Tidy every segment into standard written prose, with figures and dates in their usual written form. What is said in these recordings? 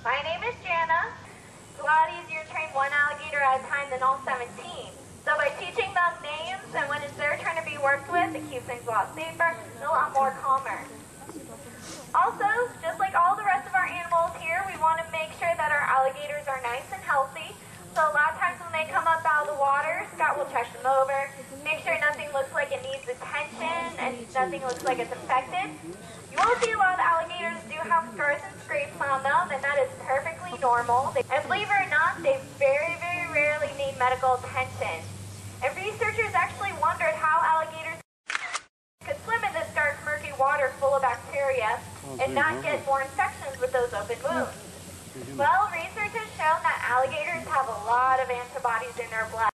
My name is Jana. It's a lot easier to train one alligator at a time than all 17. So by teaching them names and when it's their turn to be worked with, it keeps things a lot safer and a lot more calmer. Also, just like all the rest of our animals here, we want to make sure that our alligators are nice and healthy. So a lot of times when they come up out of the water, Scott will check them over, make sure nothing looks like it needs attention and nothing looks like it's infected. You will see a lot of alligators do have scars and scrapes on them, and that is perfectly normal. And believe it or not, they very, very rarely need medical attention. And researchers actually wondered how alligators could swim in this dark, murky water full of bacteria and not get more infections with those open wounds. Well, research has shown that alligators have a lot of antibodies in their blood.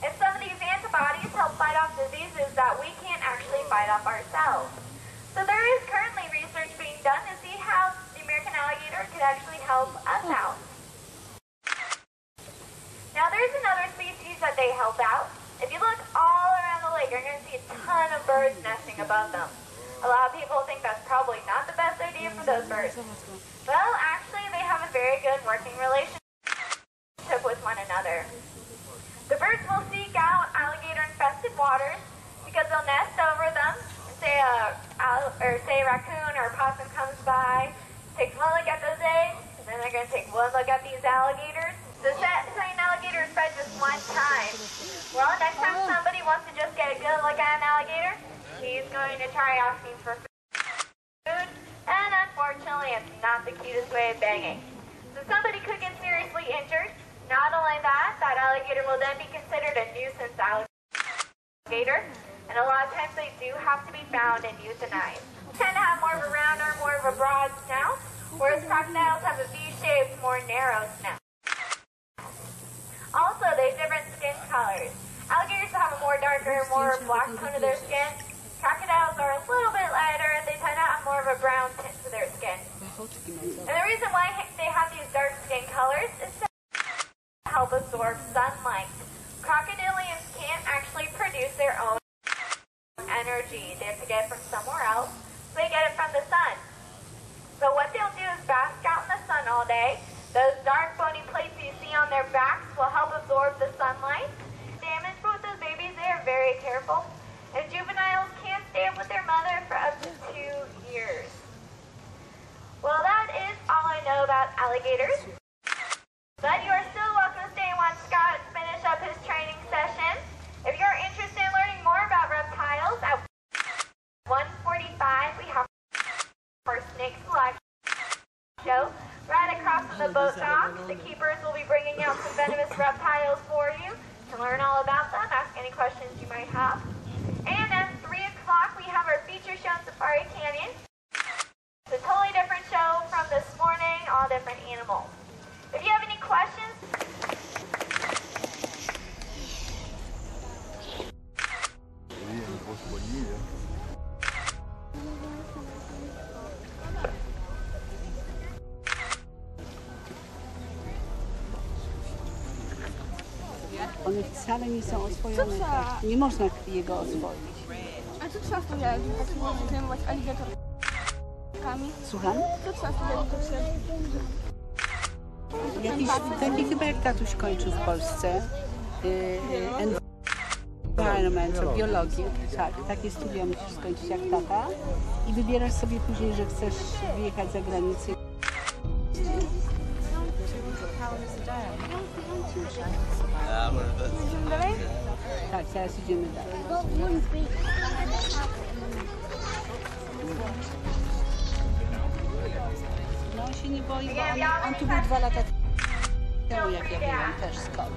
And some of these antibodies help fight off diseases that we can't actually fight off ourselves. So there is currently research being done to see how the American alligator could actually help us out. Now there's another species that they help out. If you look all around the lake, you're going to see a ton of birds nesting above them. A lot of people think that's probably not the best idea for those birds. Well, actually, they have a very good working relationship with one another. The birds will seek out alligator-infested waters because they'll nest over them. Say a raccoon or a possum comes by, takes one look at those eggs, and then they're going to take one look at these alligators. The same alligator is fed just one time. Well, next time somebody wants to just get a good look at an alligator, he's going to try asking for food, and unfortunately, it's not the cutest way of begging. So somebody could get seriously injured. Not only that, that alligator will then be considered a nuisance alligator, and a lot of times they do have to be found and euthanized. They tend to have more of a round or more of a broad snout, whereas crocodiles have a V-shaped, more narrow snout. Also, they have different skin colors. Alligators have a more darker, more black tone of their skin. Crocodiles are a little bit lighter. They tend to have more of a brown tint to their skin. And the reason why they have these dark skin colors is to help absorb sunlight. Crocodilians can't actually produce their own energy. They have to get it from somewhere else, so they get it from the sun. So what they'll do is bask out in the sun all day. Those dark bony plates you see on their backs will help absorb the sunlight. Damage, but with those babies, they are very careful. And juveniles can stay up with their mother for up to 2 years. Well, that is all I know about alligators. But you are still welcome to stay and watch Scott finish up his training session. If you're interested in learning more about reptiles, at 1:45 we have our snake selection show. Right across from the boat dock, the keepers will be bringing out some venomous reptiles for you to learn all about them, ask any questions you might have. And at 3 o'clock, we have our feature show in Safari Canyon. It's a totally different show from this morning, all different animals. If you have any questions, One wcale nie są oswojone. Tak. Nie można jego oswoić. A co trzeba spodziewać, że tak można zajmować aligatorkami? Słucham? Co trzeba spodziewać, Jakiś taki chyba jak tatuś kończył w Polsce. Environment, biologię. Tak, takie studia musisz skończyć jak tata. I wybierasz sobie później, że chcesz wyjechać za granicę. Idziemy dalej? Tak, teraz idziemy dalej. No on się nie boi, bo on tu był 2 lata temu, jak ja byłam też z Kot.